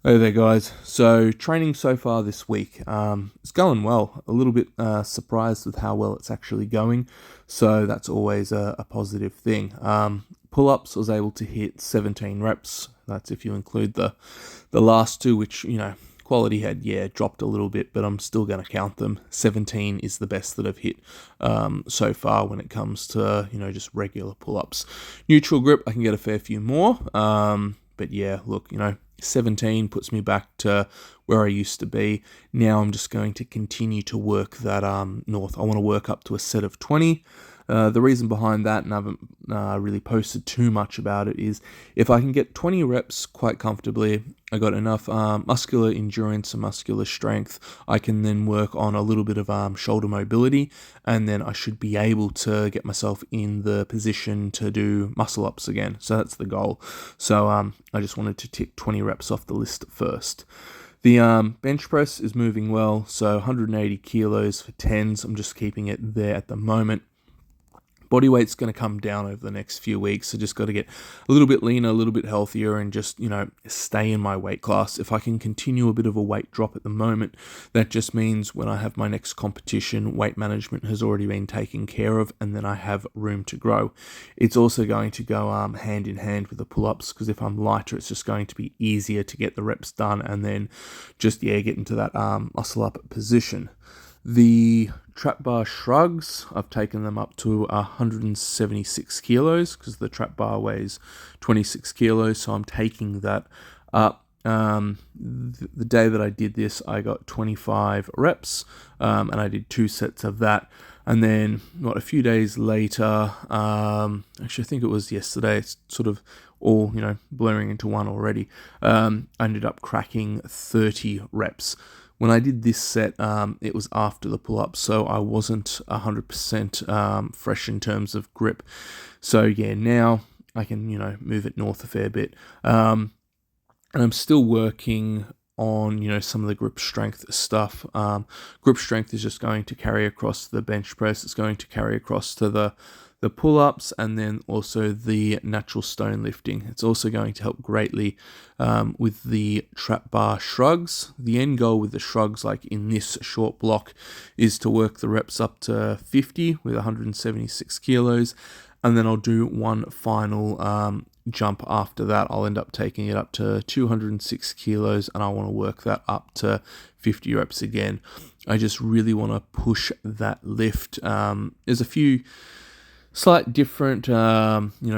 Hey there, guys. So, training so far this week, it's going well. A little bit surprised with how well it's actually going. So, that's always a positive thing. Pull ups, I was able to hit 17 reps. That's if you include the last two, which, quality had, dropped a little bit, but I'm still going to count them. 17 is the best that I've hit so far when it comes to, just regular pull ups. Neutral grip, I can get a fair few more. But yeah, look, 17 puts me back to where I used to be. Now I'm just going to continue to work that north. I want to work up to a set of 20. The reason behind that, and I haven't really posted too much about it, is if I can get 20 reps quite comfortably, I got enough muscular endurance and muscular strength, I can then work on a little bit of shoulder mobility, and then I should be able to get myself in the position to do muscle ups again. So that's the goal. So I just wanted to tick 20 reps off the list first. The bench press is moving well, so 180 kilos for 10s. I'm just keeping it there at the moment. Body weight's going to come down over the next few weeks, so just got to get a little bit leaner, a little bit healthier, and just, stay in my weight class. If I can continue a bit of a weight drop at the moment, that just means when I have my next competition, weight management has already been taken care of, and then I have room to grow. It's also going to go hand in hand with the pull-ups, because if I'm lighter, it's just going to be easier to get the reps done, and then just, get into that muscle up position. The trap bar shrugs, I've taken them up to 176 kilos because the trap bar weighs 26 kilos, so I'm taking that up. The day that I did this, I got 25 reps, and I did 2 sets of that. And then, a few days later, actually I think it was yesterday, it's sort of all, blurring into one already, I ended up cracking 30 reps. When I did this set, it was after the pull-up, so I wasn't 100% fresh in terms of grip. So yeah, now I can, move it north a fair bit. And I'm still working on, some of the grip strength stuff. Grip strength is just going to carry across the bench press. It's going to carry across to the pull-ups, and then also the natural stone lifting. It's also going to help greatly with the trap bar shrugs. The end goal with the shrugs, like in this short block, is to work the reps up to 50 with 176 kilos, and then I'll do one final jump after that. I'll end up taking it up to 206 kilos, and I want to work that up to 50 reps again. I just really want to push that lift. There's a few slight different,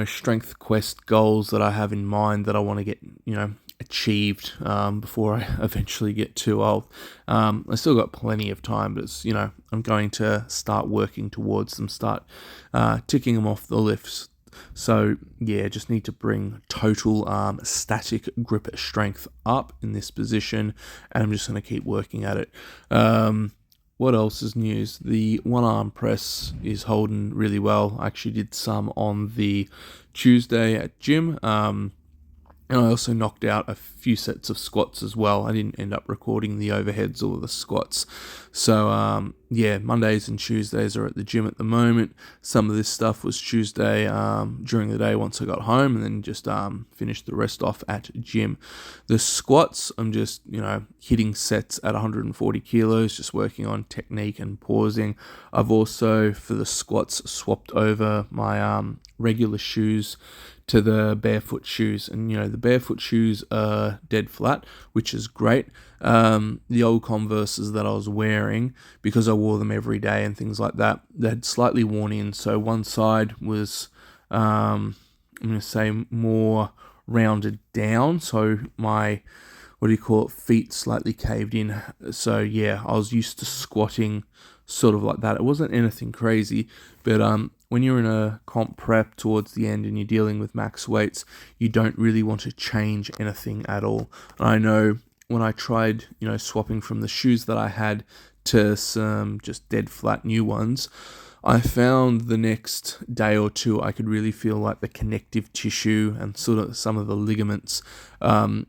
strength quest goals that I have in mind that I want to get, achieved before I eventually get too old. I still got plenty of time, but it's, I'm going to start working towards them, start ticking them off the lifts. So yeah, just need to bring total static grip strength up in this position, and I'm just going to keep working at it. What else is news? The one arm press is holding really well. I actually did some on the Tuesday at gym. And I also knocked out a few sets of squats as well. I didn't end up recording the overheads or the squats. So, Mondays and Tuesdays are at the gym at the moment. Some of this stuff was Tuesday during the day once I got home, and then just finished the rest off at gym. The squats, I'm just, hitting sets at 140 kilos, just working on technique and pausing. I've also, for the squats, swapped over my regular shoes to the barefoot shoes, and the barefoot shoes are dead flat, which is great. The old Converses that I was wearing, because I wore them every day and things like that, they had slightly worn in, so one side was I'm going to say more rounded down, so my feet slightly caved in. So yeah, I was used to squatting sort of like that. It wasn't anything crazy, but when you're in a comp prep towards the end and you're dealing with max weights, you don't really want to change anything at all. And I know when I tried, swapping from the shoes that I had to some just dead flat new ones, I found the next day or two I could really feel like the connective tissue and sort of some of the ligaments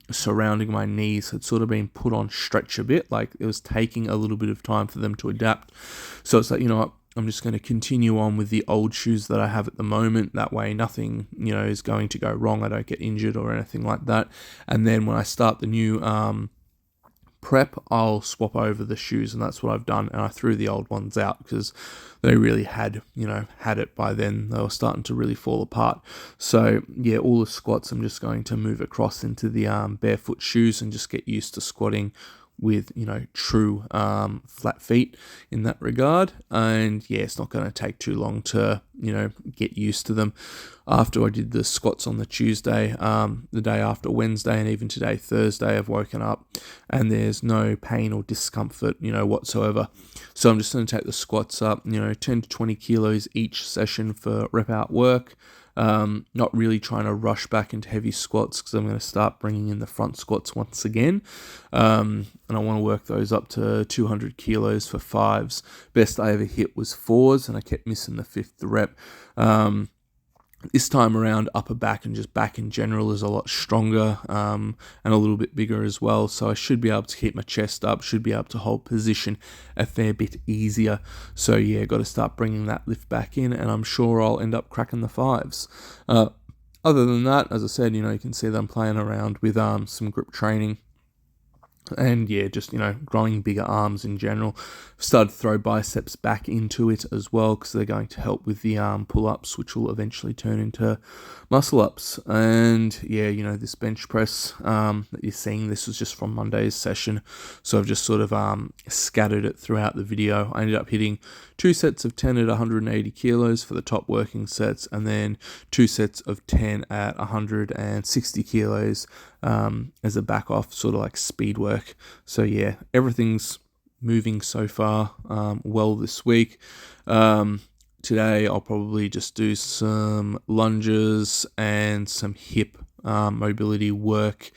surrounding my knees had sort of been put on stretch a bit, like it was taking a little bit of time for them to adapt. So it's like, I'm just going to continue on with the old shoes that I have at the moment. That way nothing, is going to go wrong. I don't get injured or anything like that. And then when I start the new prep, I'll swap over the shoes, and that's what I've done. And I threw the old ones out because they really had it by then. They were starting to really fall apart. So yeah, all the squats, I'm just going to move across into the barefoot shoes and just get used to squatting with true flat feet in that regard. And yeah, it's not going to take too long to get used to them. After I did the squats on the Tuesday, the day after Wednesday, and even today Thursday, I've woken up and there's no pain or discomfort whatsoever. So I'm just going to take the squats up 10 to 20 kilos each session for rep out work. Not really trying to rush back into heavy squats because I'm going to start bringing in the front squats once again. And I want to work those up to 200 kilos for 5s. Best I ever hit was 4s, and I kept missing the 5th rep. This time around, upper back and just back in general is a lot stronger and a little bit bigger as well. So I should be able to keep my chest up, should be able to hold position a fair bit easier. So yeah, got to start bringing that lift back in, and I'm sure I'll end up cracking the 5s. Other than that, as I said, you can see that I'm playing around with some grip training. And yeah, just, growing bigger arms in general. Started to throw biceps back into it as well because they're going to help with the pull-ups, which will eventually turn into muscle-ups. And yeah, this bench press that you're seeing, this was just from Monday's session. So I've just sort of scattered it throughout the video. I ended up hitting 2 sets of 10 at 180 kilos for the top working sets, and then 2 sets of 10 at 160 kilos as a back off, sort of like speed work. So yeah, everything's moving so far well this week. Today I'll probably just do some lunges and some hip mobility work,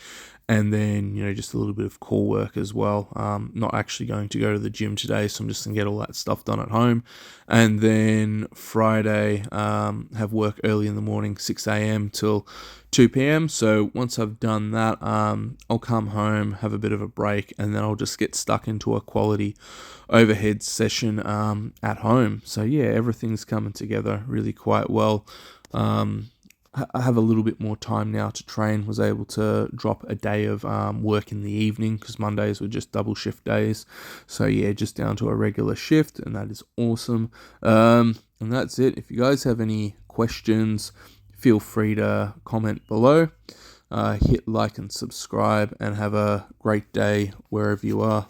and then just a little bit of core work as well. Not actually going to go to the gym today, so I'm just gonna get all that stuff done at home. And then Friday have work early in the morning, 6 a.m. till 2 p.m. So once I've done that, I'll come home, have a bit of a break, and then I'll just get stuck into a quality overhead session at home. So yeah, everything's coming together really quite well. I have a little bit more time now to train. Was able to drop a day of work in the evening because Mondays were just double shift days. So yeah, just down to a regular shift, and that is awesome. And that's it. If you guys have any questions, feel free to comment below. Hit like and subscribe, and have a great day wherever you are.